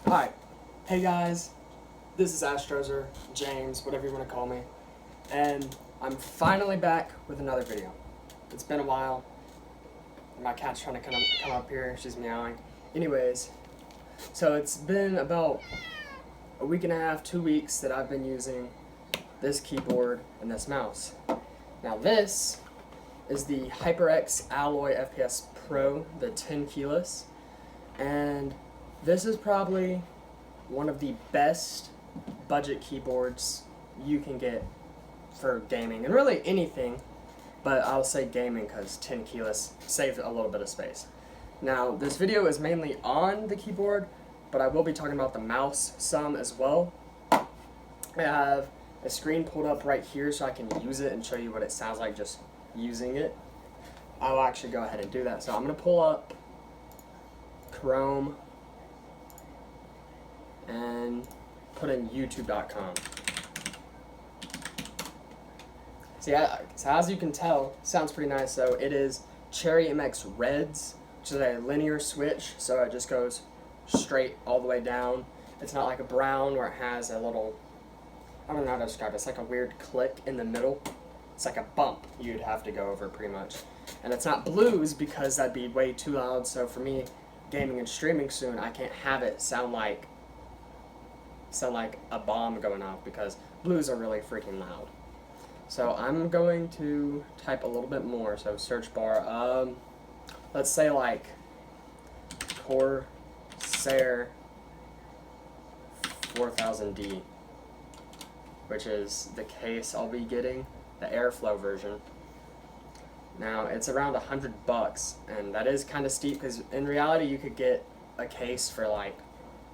Hi, hey guys, this is Astrozer, James, whatever you want to call me, and I'm finally back with another video. It's been a while. My cat's trying to come up here, she's meowing. Anyways, so it's been about a week and a half, 2 weeks that I've been using this keyboard and this mouse. Now this is the HyperX Alloy FPS Pro, the 10 keyless, and this is probably one of the best budget keyboards you can get for gaming, and really anything, but I'll say gaming because 10 keyless saves a little bit of space. Now, this video is mainly on the keyboard, but I will be talking about the mouse some as well. I have a screen pulled up right here so I can use it and show you what it sounds like just using it. I'll actually go ahead and do that. So I'm going to pull up Chrome and put in youtube.com. So as you can tell, sounds pretty nice. So it is Cherry MX Reds, which is a linear switch, so it just goes straight all the way down. It's not like a brown where it has a little, I don't know how to describe it, it's like a weird click in the middle. It's like a bump you'd have to go over pretty much. And it's not blues because that'd be way too loud, so for me, gaming and streaming soon, I can't have it sound like a bomb going off because blues are really freaking loud. So I'm going to type a little bit more. So search bar, let's say like Corsair 4000D, which is the case I'll be getting, the airflow version. Now it's around $100, and that is kind of steep because in reality you could get a case for like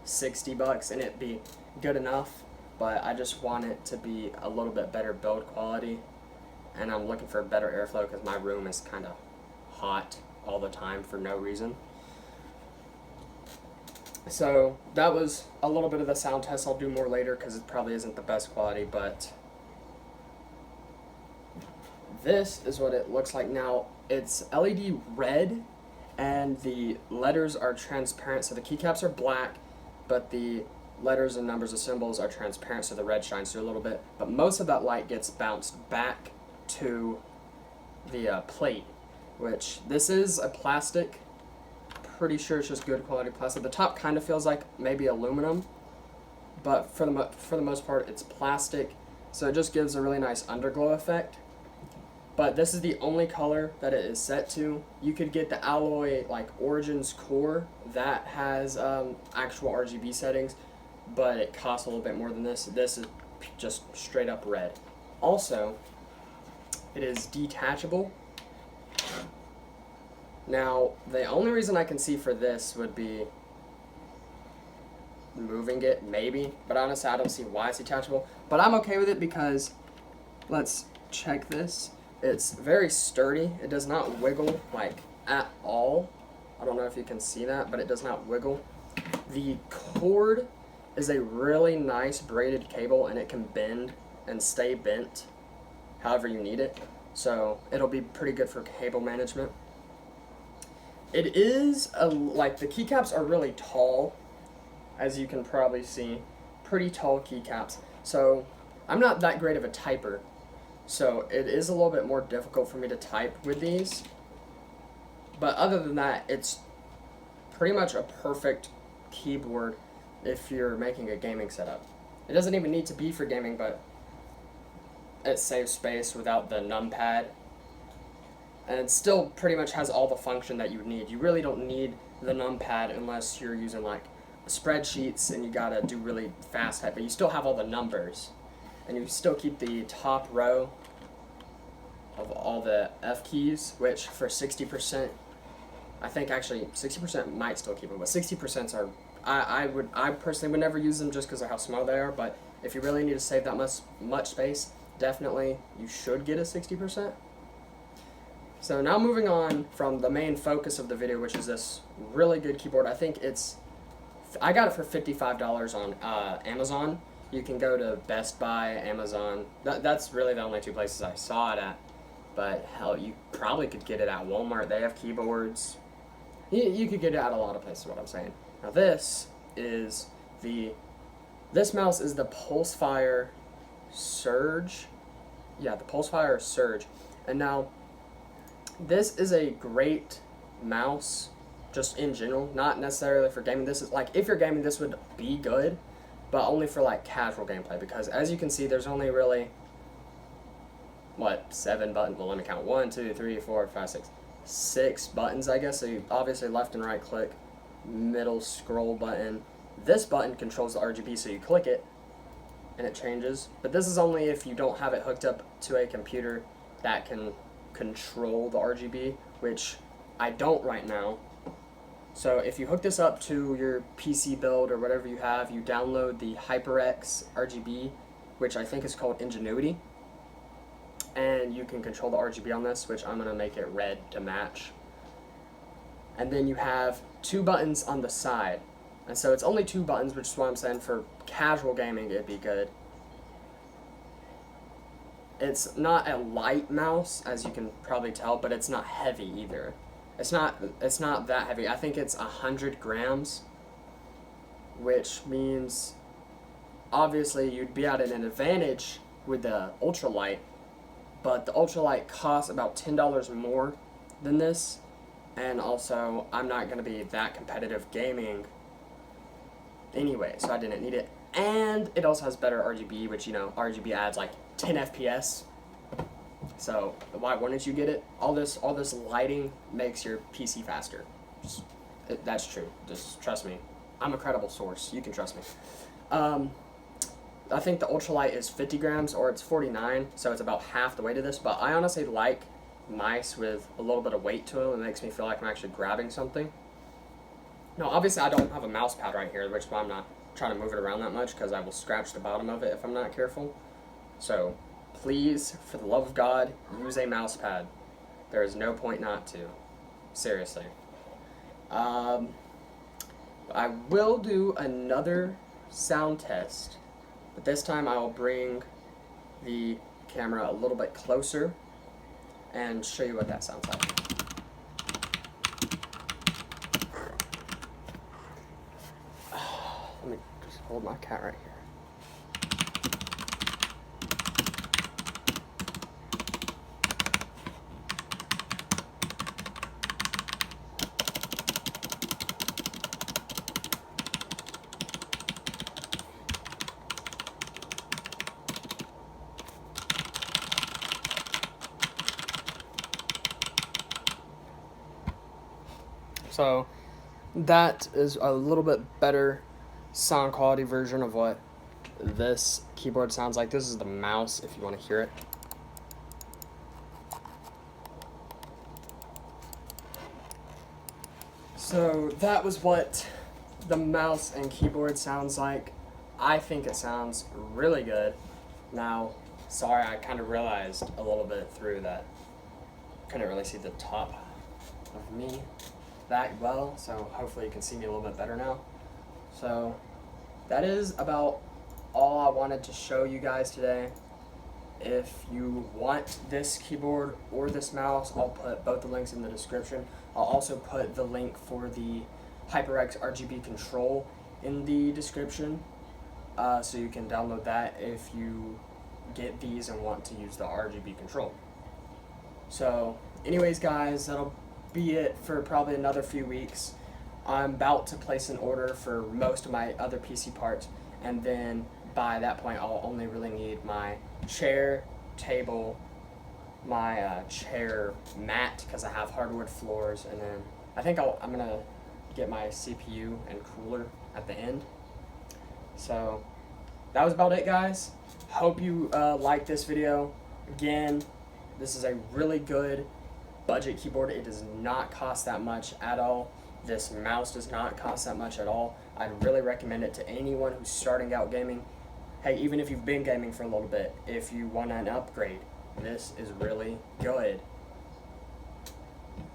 $60 and it'd be good enough, but I just want it to be a little bit better build quality, and I'm looking for better airflow because my room is kind of hot all the time for no reason. So that was a little bit of the sound test. I'll do more later because it probably isn't the best quality, but this is what it looks like now. It's LED red and the letters are transparent, so the keycaps are black, but the letters and numbers and symbols are transparent, so the red shines through a little bit, but most of that light gets bounced back to the plate, which this is a plastic. Pretty sure it's just good quality plastic. The top kind of feels like maybe aluminum, but for the most part it's plastic, so it just gives a really nice underglow effect. But this is the only color that it is set to. You could get the Alloy like Origins Core that has actual RGB settings, but it costs a little bit more than this. This is just straight up red. Also, it is detachable. Now, the only reason I can see for this would be moving it, maybe, but honestly I don't see why it's detachable. But I'm okay with it because, let's check this. It's very sturdy. It does not wiggle like at all. I don't know if you can see that, but it does not wiggle. The cord is a really nice braided cable, and it can bend and stay bent however you need it. So it'll be pretty good for cable management. It is like the keycaps are really tall, as you can probably see, pretty tall keycaps. So I'm not that great of a typer, so it is a little bit more difficult for me to type with these. But other than that, it's pretty much a perfect keyboard if you're making a gaming setup. It doesn't even need to be for gaming, but it saves space without the numpad. And it still pretty much has all the function that you would need. You really don't need the numpad unless you're using like spreadsheets and you gotta do really fast type, but you still have all the numbers. And you still keep the top row of all the F keys, which for 60%, I think actually 60% might still keep them, but 60% are, I personally would never use them just because of how small they are, but if you really need to save that much space, definitely you should get a 60%. So now moving on from the main focus of the video, which is this really good keyboard. I got it for $55 on Amazon. You can go to Best Buy, Amazon. That's really the only two places I saw it at. But hell, you probably could get it at Walmart. They have keyboards. You could get it at a lot of places, is what I'm saying. Now this is This mouse is the PulseFire Surge. Yeah, the PulseFire Surge. And now, this is a great mouse, just in general, not necessarily for gaming. This is, like, if you're gaming, this would be good, but only for, like, casual gameplay, because as you can see, there's only really, 7 buttons? Well, let me count. 1, 2, 3, 4, 5, 6. 6 buttons, I guess. So you obviously left and right click, middle scroll button. This button controls the RGB, so you click it and it changes. But this is only if you don't have it hooked up to a computer that can control the RGB, which I don't right now. So if you hook this up to your PC build or whatever you have, you download the HyperX RGB, which I think is called Ngenuity, and you can control the RGB on this, which I'm going to make it red to match. And then you have 2 buttons on the side, and so it's only 2 buttons, which is why I'm saying for casual gaming it'd be good. It's not a light mouse, as you can probably tell, but it's not heavy either. It's not that heavy. I think it's 100 grams, which means obviously you'd be at an advantage with the ultralight, but the ultralight costs about $10 more than this, and also I'm not going to be that competitive gaming anyway, so I didn't need it. And it also has better RGB, which, you know, RGB adds like 10 FPS. So why wouldn't you get it? All this lighting makes your PC faster. That's true. Just trust me. I'm a credible source. You can trust me. I think the ultralight is 50 grams, or it's 49, so it's about half the weight of this. But I honestly like mice with a little bit of weight to them. It makes me feel like I'm actually grabbing something. No, obviously I don't have a mouse pad right here, which is why I'm not trying to move it around that much, because I will scratch the bottom of it if I'm not careful. So please, for the love of God, use a mouse pad. There is no point not to. Seriously. I will do another sound test, but this time I will bring the camera a little bit closer and show you what that sounds like. Let me just hold my cat right here. So that is a little bit better sound quality version of what this keyboard sounds like. This is the mouse, if you want to hear it. So that was what the mouse and keyboard sounds like. I think it sounds really good. Now, sorry, I kind of realized a little bit through that. Couldn't really see the top of me that well, so hopefully you can see me a little bit better now. So that is about all I wanted to show you guys today. If you want this keyboard or this mouse, I'll put both the links in the description. I'll also put the link for the HyperX RGB control in the description, so you can download that if you get these and want to use the RGB control. So anyways, guys, that'll be it for probably another few weeks. I'm about to place an order for most of my other PC parts, and then by that point I'll only really need my chair, table, my chair mat, because I have hardwood floors, and then I think I'm gonna get my CPU and cooler at the end. So that was about it, guys. Hope you liked this video. Again, this is a really good budget keyboard. It does not cost that much at all. This mouse does not cost that much at all. I'd really recommend it to anyone who's starting out gaming. Hey, even if you've been gaming for a little bit, if you want an upgrade, this is really good.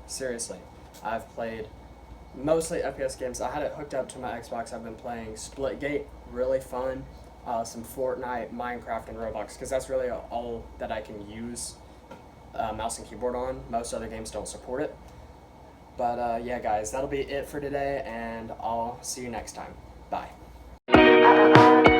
Seriously, I've played mostly FPS games. I had it hooked up to my Xbox. I've been playing Splitgate, really fun. Some Fortnite, Minecraft, and Roblox, because that's really all that I can use mouse and keyboard on. Most other games don't support it. But yeah, guys, that'll be it for today, and I'll see you next time. Bye. Bye.